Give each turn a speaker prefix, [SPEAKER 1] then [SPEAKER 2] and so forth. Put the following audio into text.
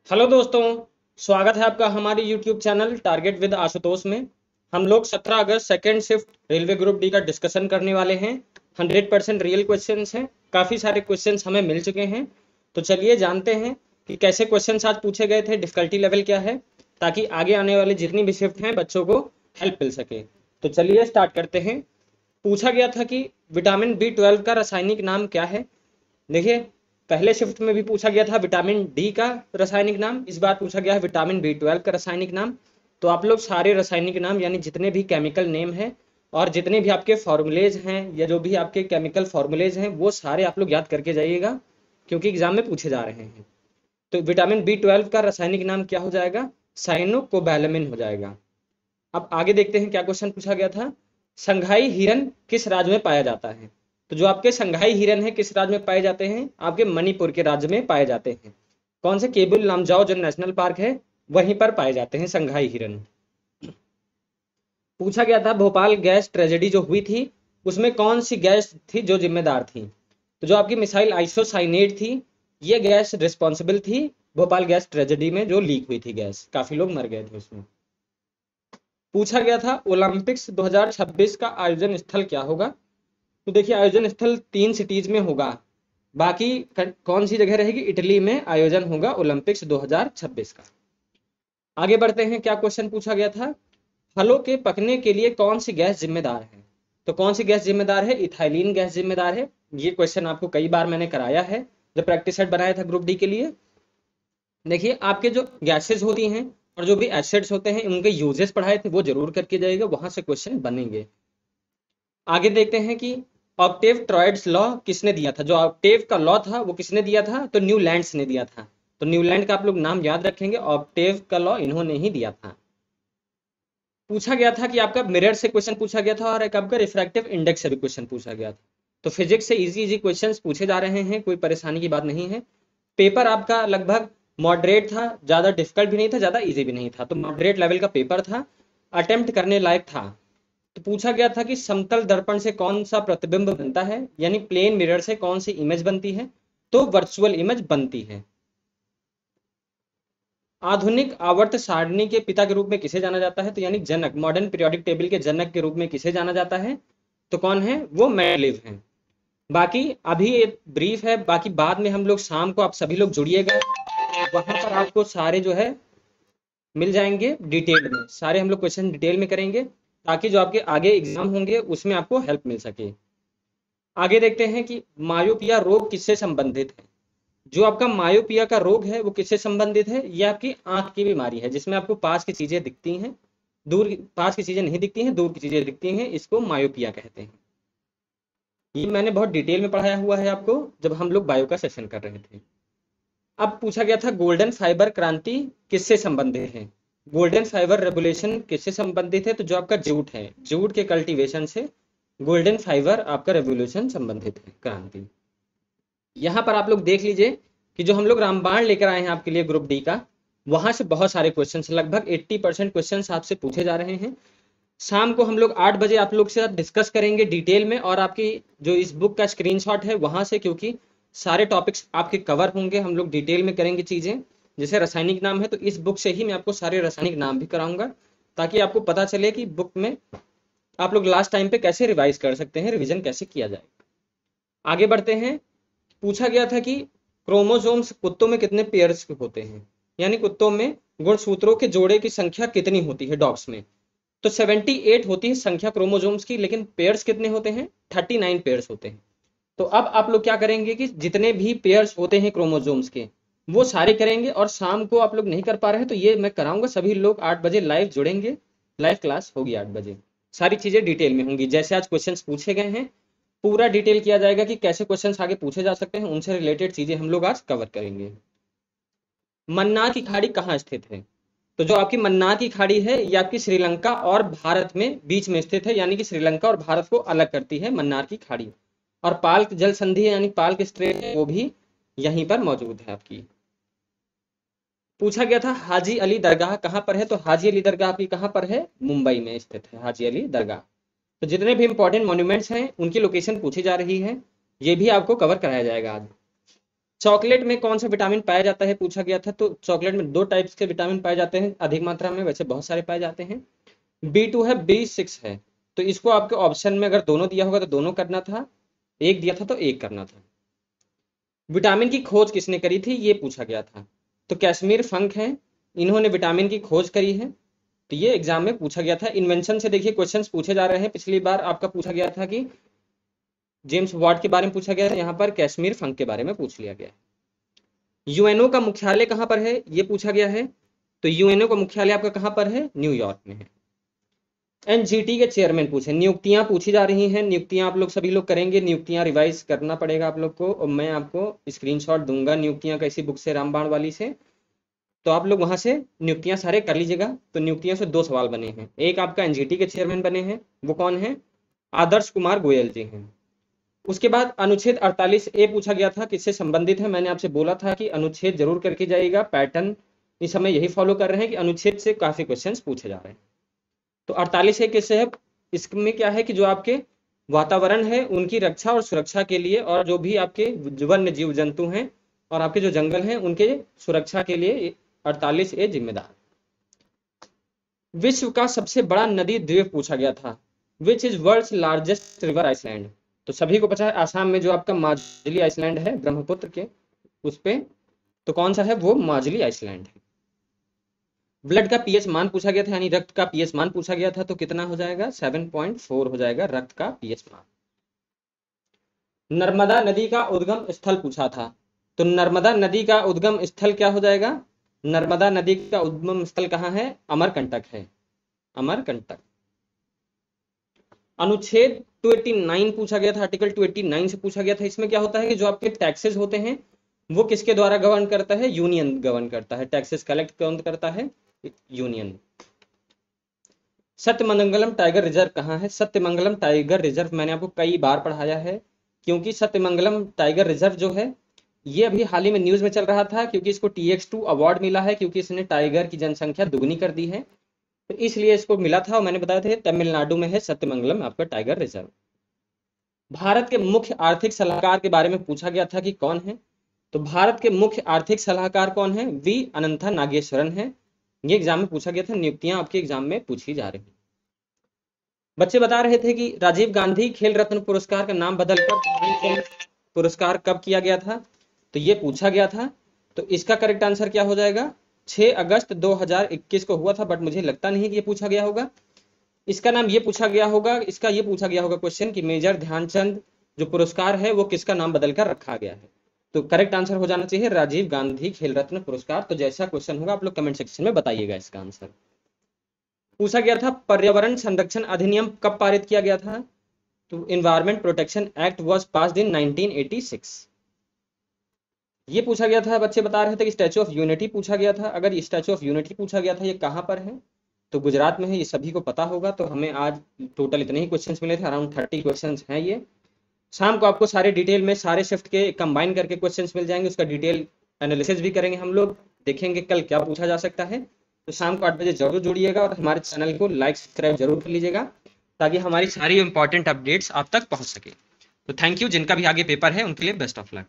[SPEAKER 1] Hello दोस्तों। स्वागत है आपका हमारे YouTube channel target with Ashutosh में। हम लोग 17 अगस्त second shift railway group D का डिस्कशन करने वाले हैं। 100% रियल क्वेश्चंस हैं। काफ़ी सारे क्वेश्चंस हमें मिल चुके हैं। तो चलिए जानते हैं कि कैसे क्वेश्चंस आज पूछे गए थे, डिफिकल्टी लेवल क्या है, ताकि आगे आने वाले जितनी भी शिफ्ट हैं बच्चों को हेल्प मिल सके। तो चलिए स्टार्ट करते हैं। पूछा गया था कि विटामिन B12 का रासायनिक नाम क्या है। देखिए, पहले शिफ्ट में भी पूछा गया था विटामिन डी का रासायनिक नाम, इस बार पूछा गया है विटामिन B12 का रासायनिक नाम। तो आप लोग सारे रासायनिक नाम यानी जितने भी केमिकल नेम हैं और जितने भी आपके फॉर्मूलेज हैं या जो भी आपके केमिकल फॉर्मूलेज हैं वो सारे आप लोग याद करके जाइएगा, क्योंकि एग्जाम में पूछे जा रहे हैं। तो विटामिन B12 का रासायनिक नाम क्या हो जाएगा? साइनोकोबैलामिन हो जाएगा। अब आगे देखते हैं क्या क्वेश्चन पूछा गया था। संघाई हिरन किस राज्य में पाया जाता है? तो जो आपके संघाई हिरन है किस राज्य में पाए जाते हैं? आपके मणिपुर के राज्य में पाए जाते हैं। कौन से? केबुल लामजाओ जो नेशनल पार्क है वहीं पर पाए जाते हैं संघाई हिरन। पूछा गया था भोपाल गैस ट्रेजेडी जो हुई थी उसमें कौन सी गैस थी जो जिम्मेदार थी? तो जो आपकी मिसाइल आइसोसाइनेट थी, ये गैस रिस्पॉन्सिबल थी भोपाल गैस ट्रेजेडी में जो लीक हुई थी गैस, काफी लोग मर गए थे उसमें। पूछा गया था ओलंपिक्स 2026 का आयोजन स्थल क्या होगा? तो देखिए, आयोजन स्थल 3 सिटीज में होगा। बाकी कौन सी जगह रहेगी? इटली में आयोजन होगा ओलंपिक्स 2026 का। आगे बढ़ते हैं। क्या क्वेश्चन पूछा गया था? फलों के पकने के लिए कौन सी गैस जिम्मेदार है? तो कौन सी गैस जिम्मेदार है? इथाइलिन गैस जिम्मेदार है। ये क्वेश्चन आपको कई बार मैंने कराया है जब प्रैक्टिस सेट बनाया था ग्रुप डी के लिए। देखिए, आपके जो गैसेस होती हैं और जो भी एसिड्स होते हैं उनके यूजेस पढ़ाए थे वो जरूर करके जाइएगा, वहां से क्वेश्चन बनेंगे। आगे देखते हैं कि ऑक्टेव ट्रॉयड्स लॉ किसने दिया था? जो ऑक्टेव का लॉ था वो किसने दिया था? तो न्यूलैंड्स ने दिया था। तो न्यूलैंड का आप लोग नाम याद रखेंगे, ऑक्टेव का लॉ इन्होंने ही दिया था। पूछा गया था कि आपका मिरर से क्वेश्चन पूछा गया था और एक आपका रिफ्रैक्टिव इंडेक्स से भी क्वेश्चन पूछा गया था। तो फिजिक्स से इजी इजी क्वेश्चंस पूछे जा रहे हैं, कोई परेशानी की बात नहीं है। पेपर आपका लगभग मॉडरेट था, ज्यादा डिफिकल्ट भी नहीं था, ज्यादा इजी भी नहीं था, तो मॉडरेट लेवल का पेपर था, अटेम्प्ट करने लायक था। तो पूछा गया था कि समतल दर्पण से कौन सा प्रतिबिंब बनता है, यानी प्लेन मिरर से कौन सी इमेज बनती है? तो वर्चुअल इमेज बनती है। आधुनिक आवर्त सारणी के पिता के रूप में किसे जाना जाता है? तो यानी जनक, मॉडर्न पीरियोडिक टेबल के जनक के रूप में किसे जाना जाता है? तो कौन है वो? मेंडलीव हैं। बाकी अभी एक ब्रीफ है, बाकी बाद में हम लोग शाम को आप सभी लोग जुड़िएगा, वहां पर आपको सारे जो है मिल जाएंगे डिटेल में, सारे हम लोग क्वेश्चन डिटेल में करेंगे ताकि जो आपके आगे एग्जाम होंगे उसमें आपको हेल्प मिल सके। आगे देखते हैं कि मायोपिया रोग किससे संबंधित है। जो आपका मायोपिया का रोग है वो किससे संबंधित है? ये आपकी आंख की बीमारी है जिसमें आपको पास की चीजें दिखती हैं, पास की चीजें नहीं दिखती हैं, दूर की चीजें दिखती हैं, इसको मायोपिया कहते हैं। ये मैंने बहुत डिटेल में पढ़ाया हुआ है आपको जब हम लोग बायो का सेशन कर रहे थे। अब पूछा गया था गोल्डन फाइबर क्रांति किससे संबंधित है? गोल्डन फाइबर रेवोल्यूशन किससे संबंधित है? तो जो आपका जूट है, जूट के कल्टीवेशन से गोल्डन फाइबर आपका रेवोल्यूशन संबंधित है, क्रांति। यहाँ पर आप लोग देख लीजिए कि जो हम लोग रामबाण लेकर आए हैं आपके लिए ग्रुप डी का, वहां से बहुत सारे क्वेश्चन, लगभग 80% क्वेश्चन आपसे पूछे जा रहे हैं। शाम को हम लोग 8 बजे आप लोग से डिस्कस करेंगे डिटेल में, और आपकी जो इस बुक का स्क्रीनशॉट है वहां से, क्योंकि सारे टॉपिक्स आपके कवर होंगे, हम लोग डिटेल में करेंगे चीजें। जैसे रासायनिक नाम है तो इस बुक से ही मैं आपको सारे रासायनिक नाम भी कराऊंगा, ताकि आपको पता चले कि बुक में आप लोग लास्ट टाइम पे कैसे रिवाइज कर सकते हैं, रिविजन कैसे किया जाए। आगे बढ़ते हैं। पूछा गया था कि क्रोमोसोम्स कुत्तों में कितने पेयर्स के होते हैं, यानी कुत्तों में गुणसूत्रों के जोड़े की संख्या कितनी होती है डॉग्स में? तो 78 होती है संख्या क्रोमोसोम्स की, लेकिन पेयर्स कितने होते हैं? 39 पेयर्स होते हैं। तो अब आप लोग क्या करेंगे कि जितने भी पेयर्स होते हैं क्रोमोसोम्स के वो सारे करेंगे, और शाम को आप लोग नहीं कर पा रहे हैं तो ये मैं कराऊंगा, सभी लोग 8 बजे लाइव जुड़ेंगे, लाइव क्लास होगी 8 बजे। सारी चीजें डिटेल में होंगी, जैसे आज क्वेश्चंस पूछे गए हैं पूरा डिटेल किया जाएगा कि कैसे क्वेश्चंस आगे पूछे जा सकते हैं, उनसे रिलेटेड चीजें हम लोग आज कवर करेंगे। मन्नार की खाड़ी कहाँ स्थित है? तो जो आपकी मन्नार की खाड़ी है ये आपकी श्रीलंका और भारत में बीच में स्थित है, यानी कि श्रीलंका और भारत को अलग करती है मन्नार की खाड़ी। और पाल्क जल संधि यानी पाल्क स्ट्रेट वो भी यहीं पर मौजूद है आपकी। पूछा गया था हाजी अली दरगाह कहाँ पर है? तो हाजी अली दरगाह आपकी कहाँ पर है? मुंबई में स्थित है हाजी अली दरगाह। तो जितने भी इंपॉर्टेंट मॉन्यूमेंट्स हैं उनकी लोकेशन पूछी जा रही है, ये भी आपको कवर कराया जाएगा आज। चॉकलेट में कौन सा विटामिन पाया जाता है पूछा गया था, तो चॉकलेट में 2 टाइप्स के विटामिन पाए जाते हैं अधिक मात्रा में, वैसे बहुत सारे पाए जाते हैं। B2 है, B6 है, तो इसको आपके ऑप्शन में अगर दोनों दिया होगा तो दोनों करना था, एक दिया था तो एक करना था। विटामिन की खोज किसने करी थी ये पूछा गया था, तो कैश्मीर फंक हैं, इन्होंने विटामिन की खोज करी है, तो ये एग्जाम में पूछा गया था। इन्वेंशन से देखिए क्वेश्चंस पूछे जा रहे हैं, पिछली बार आपका पूछा गया था कि जेम्स वाट के बारे में पूछा गया था, यहाँ पर कैश्मीर फंक के बारे में पूछ लिया गया है। यूएनओ का मुख्यालय कहाँ पर है ये पूछा गया है, तो यूएनओ का मुख्यालय आपका कहाँ पर है, न्यूयॉर्क में है। एनजीटी के चेयरमैन पूछे, नियुक्तियां पूछी जा रही हैं, नियुक्तियां आप लोग सभी लोग करेंगे, नियुक्तियां रिवाइज करना पड़ेगा आप लोग को, और मैं आपको स्क्रीनशॉट दूंगा नियुक्तियां कैसी बुक से, रामबाण वाली से, तो आप लोग वहां से नियुक्तियां सारे कर लीजिएगा। तो नियुक्तियों से 2 सवाल बने हैं, एक आपका एनजीटी के चेयरमैन बने हैं, वो कौन है, आदर्श कुमार गोयल जी हैं। उसके बाद अनुच्छेद 48A पूछा गया था, किससे संबंधित है, मैंने आपसे बोला था कि अनुच्छेद जरूर करके जाइएगा, पैटर्न इस समय यही फॉलो कर रहे हैं कि अनुच्छेद से काफी क्वेश्चंस पूछे जा रहे हैं। तो 48A किससे है, इसमें क्या है कि जो आपके वातावरण है उनकी रक्षा और सुरक्षा के लिए, और जो भी आपके वन्य जीव जंतु हैं और आपके जो जंगल हैं उनके सुरक्षा के लिए 48A जिम्मेदार। विश्व का सबसे बड़ा नदी द्वीप पूछा गया था, which is world's largest river island, तो सभी को पता है आसाम में जो आपका माजुली आइसलैंड है ब्रह्मपुत्र के उस पे, तो कौन सा है वो माजुली आइसलैंड है। ब्लड का पीएच मान पूछा गया था, यानी रक्त का पीएच मान पूछा गया था, तो कितना हो जाएगा 7.4 हो जाएगा रक्त का पीएच मान। नर्मदा नदी का उद्गम स्थल पूछा था, तो नर्मदा नदी का उद्गम स्थल क्या हो जाएगा, नर्मदा नदी का उद्गम स्थल कहाँ है, अमरकंटक है, अमरकंटक। अनुच्छेद 289 पूछा गया था, आर्टिकल 289 से पूछा गया था, इसमें क्या होता है कि जो आपके टैक्सेस होते हैं वो किसके द्वारा गवर्न करता है, यूनियन गवर्न करता है, टैक्सेस कलेक्ट कौन करता है, यूनियन। सत्यमंगलम टाइगर रिजर्व कहाँ है, सत्यमंगलम टाइगर रिजर्व मैंने आपको कई बार पढ़ाया है, क्योंकि सत्यमंगलम टाइगर रिजर्व जो है ये अभी हाल ही में न्यूज में चल रहा था, क्योंकि इसको TX2 अवार्ड मिला है, क्योंकि इसने टाइगर की जनसंख्या दुगनी कर दी है, तो इसलिए इसको मिला था। और मैंने बताया था तमिलनाडु में है सत्यमंगलम आपका टाइगर रिजर्व। भारत के मुख्य आर्थिक सलाहकार के बारे में पूछा गया था कि कौन है, तो भारत के मुख्य आर्थिक सलाहकार कौन है, वी अनंता नागेश्वरन है, ये एग्जाम में पूछा गया था, नियुक्तियां आपके एग्जाम में पूछी जा रही। बच्चे बता रहे थे कि राजीव गांधी खेल रत्न पुरस्कार का नाम बदलकर पुरस्कार कब किया गया था, तो ये पूछा गया था, तो इसका करेक्ट आंसर क्या हो जाएगा, 6 अगस्त 2021 को हुआ था, बट मुझे लगता नहीं कि ये पूछा गया होगा। इसका नाम ये पूछा गया होगा, इसका ये पूछा गया होगा क्वेश्चन कि मेजर ध्यानचंद जो पुरस्कार है वो किसका नाम बदलकर रखा गया है, तो करेक्ट आंसर हो जाना चाहिए राजीव गांधी खेल रत्न पुरस्कार। तो जैसा क्वेश्चन होगा आप लोग कमेंट सेक्शन में बताइएगा इसका आंसर। पूछा गया था पर्यावरण संरक्षण अधिनियम कब पारित किया गया था, तो environment protection act was passed in 1986। ये पूछा गया था, बच्चे बता रहे थे कि स्टैचू ऑफ यूनिटी पूछा गया था, अगर स्टैचू ऑफ यूनिटी पूछा गया था ये कहाँ पर है, तो गुजरात में है, ये सभी को पता होगा। तो हमें आज टोटल इतने ही क्वेश्चंस मिले थे, अराउंड 30 क्वेश्चंस हैं ये। शाम को आपको सारे डिटेल में सारे शिफ्ट के कंबाइन करके क्वेश्चंस मिल जाएंगे, उसका डिटेल एनालिसिस भी करेंगे हम लोग, देखेंगे कल क्या पूछा जा सकता है। तो शाम को 8 बजे जरूर जुड़िएगा और हमारे चैनल को लाइक सब्सक्राइब जरूर कर लीजिएगा, ताकि हमारी सारी इंपॉर्टेंट अपडेट्स आप तक पहुंच सके। तो थैंक यू, जिनका भी आगे पेपर है उनके लिए बेस्ट ऑफ लक।